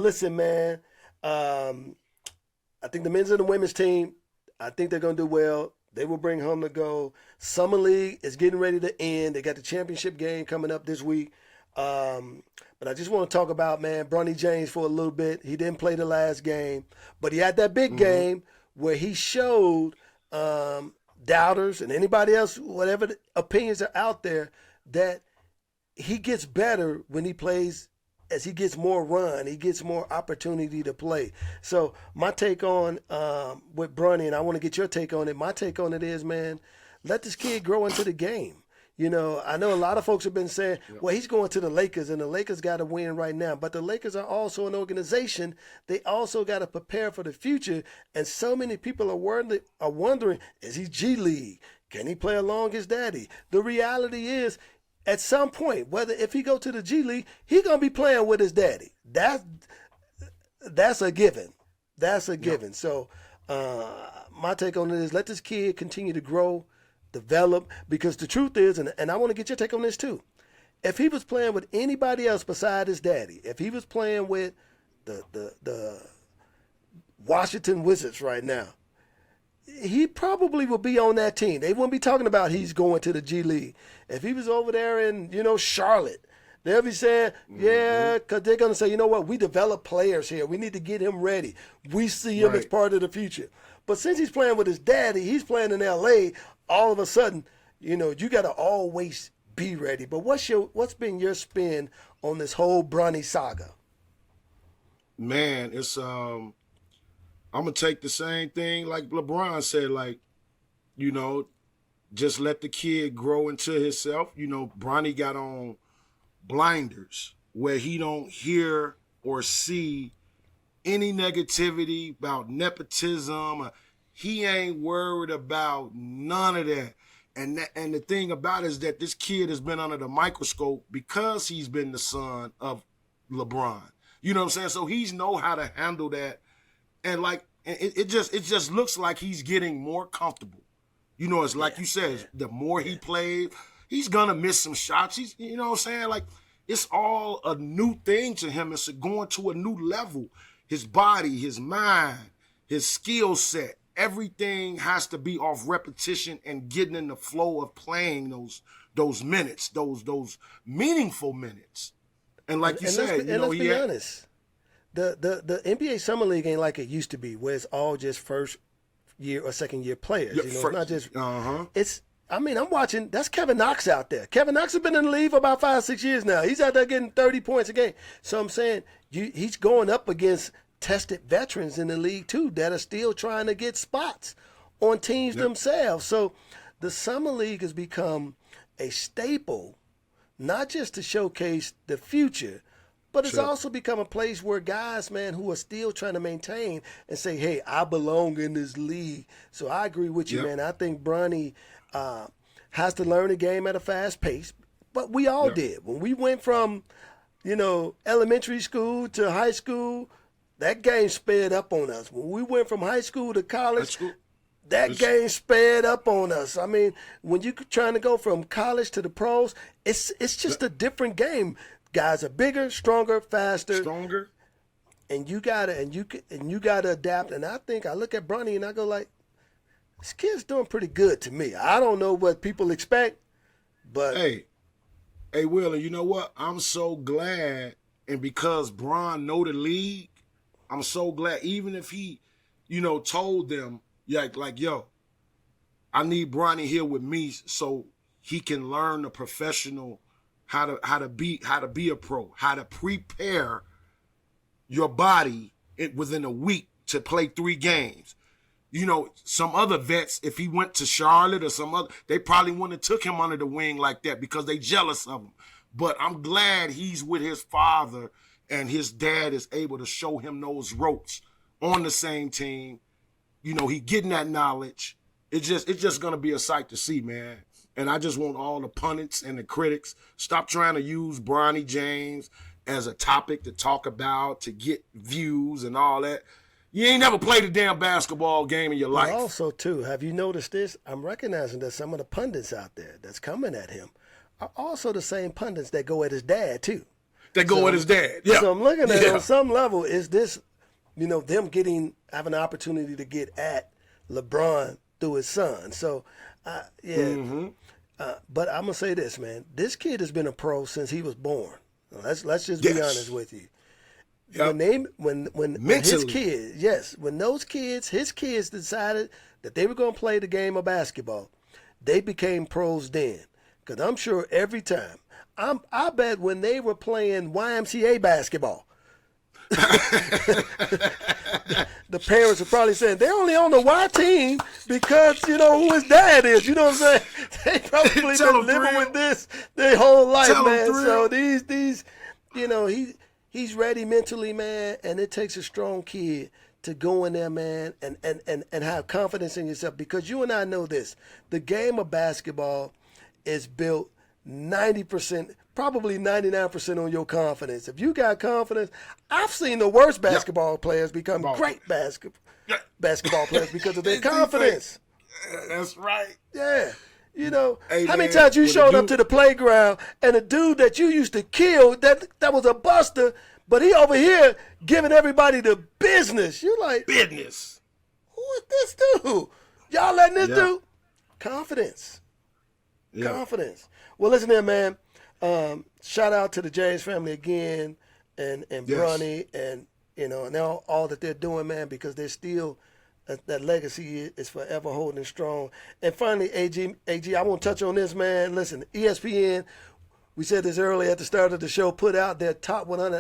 Listen, man. Um, I think the men's and the women's team, I think they're going to do well. They will bring home the gold. Summer League is getting ready to end. They got the championship game coming up this week. Um, but I just want to talk about, man, Bronny James for a little bit. He didn't play the last game, but he had that big Hmm. game where he showed um, doubters and anybody else, whatever the opinions are out there, that he gets better when he plays as he gets more run, he gets more opportunity to play. So my take on with Bronny, and I want to get your take on it. My take on it is, man, let this kid grow into the game. I know a lot of folks have been saying, Yep. well, he's going to the Lakers, and the Lakers got to win right now. But the Lakers are also an organization. They also got to prepare for the future. And so many people are wondering, is he G League? Can he play along his daddy? The reality is, at some point, whether if he go to the G League, he gonna be playing with his daddy. That's a given. That's a Yep. given. So my take on it is let this kid continue to grow, develop, because the truth is, and I want to get your take on this too. If he was playing with anybody else beside his daddy, if he was playing with the Washington Wizards right now, he probably would be on that team. They wouldn't be talking about he's going to the G League. If he was over there in, Charlotte, they'll be saying, Hmm. yeah, because they're going to say, you know what, we develop players here. We need to get him ready. We see him as Right. part of the future. But since he's playing with his daddy, he's playing in LA, all of a sudden, you got to always be ready. But what's been your spin on this whole Bronny saga? Man, I'm gonna take the same thing like LeBron said, like, you know, just let the kid grow into himself. Bronny got on blinders where he don't hear or see any negativity about nepotism. He ain't worried about none of that. And the thing about it is that this kid has been under the microscope because he's been the son of LeBron. You know what I'm saying? So he's know how to handle that, and like it just looks like he's getting more comfortable. It's Yeah, like you said, yeah, the more he yeah. plays, he's gonna miss some shots. He's, you know what I'm saying? Like, it's all a new thing to him. It's going to a new level. His body, his mind, his skill set, everything has to be off repetition and getting in the flow of playing those minutes, those meaningful minutes. And And like you and let's said, be and let's he be had. honest. The NBA summer league ain't like it used to be, where it's all just first year or second year players. Yeah, It's not just. uh-huh. It's. I mean, I'm watching. That's Kevin Knox out there. Kevin Knox has been in the league for about 5 6 years now. He's out there getting 30 points a game. So I'm saying he's going up against tested veterans in the league too that are still trying to get spots on teams Yep. themselves. So the summer league has become a staple, not just to showcase the future, but it's Sure. also become a place where guys, man, who are still trying to maintain and say, hey, I belong in this league. So I agree with you, Yep. man. I think Bronny uh, has to learn the game at a fast pace, but we all Yep. did. When we went from, elementary school to high school, that game sped up on us. When we went from high school to college, That's cool. that It's game sped up on us. I mean, when you're trying to go from college to the pros, it's just a different game. Guys are bigger, stronger, faster, stronger. and you gotta adapt. And I think I look at Bronny and I go like, this kid's doing pretty good to me. I don't know what people expect, but Hey, hey, Will, and you know what? I'm so glad, and because Bron know the league, I'm so glad. Even if he, told them, yeah, like, yo, I need Bronny here with me so he can learn the professional how to be a pro, how to prepare your body within a week to play 3 games. Some other vets, if he went to Charlotte or some other, they probably wouldn't have took him under the wing like that because they jealous of him. But I'm glad he's with his father and his dad is able to show him those ropes on the same team. He getting that knowledge. It's just gonna be a sight to see, man. And I just want all the pundits and the critics stop trying to use Bronny James as a topic to talk about to get views and all that. You ain't never played a damn basketball game in your but life. also too, have you noticed this? I'm recognizing that some of the pundits out there that's coming at him are also the same pundits that go at his dad too. that go with his dad. Yeah. So I'm looking at it on some level, is this, them having an opportunity to get at LeBron through his son. So, but I'm gonna say this, man. This kid has been a pro since he was born. Let's just be honest with you. Yep. When his kids, his kids decided that they were gonna play the game of basketball, they became pros then. Because I'm sure every time, I bet when they were playing YMCA basketball, the parents are probably saying they're only on the Y team because who his dad is. You know what I'm saying? They probably been living with this their whole life, man. So these, he's ready mentally, man, and it takes a strong kid to go in there, man, and have confidence in yourself. Because you and I know this: the game of basketball is built 90%, probably 99% on your confidence. If you got confidence, I've seen the worst basketball players become great basketball players because of their confidence. That's right. Yeah. How many times you showed up to the playground and a dude that you used to kill, that was a buster, but he over here giving everybody the business. You're like, business. Who is this dude? Y'all letting this dude? Confidence. Yeah. Confidence. Well, listen here, man. Shout out to the James family again, and Bronny, and and all that they're doing, man, because they're still that legacy is forever holding strong. And finally, Agee, I want to touch on this, man. Listen, ESPN, we said this earlier at the start of the show, put out their top 100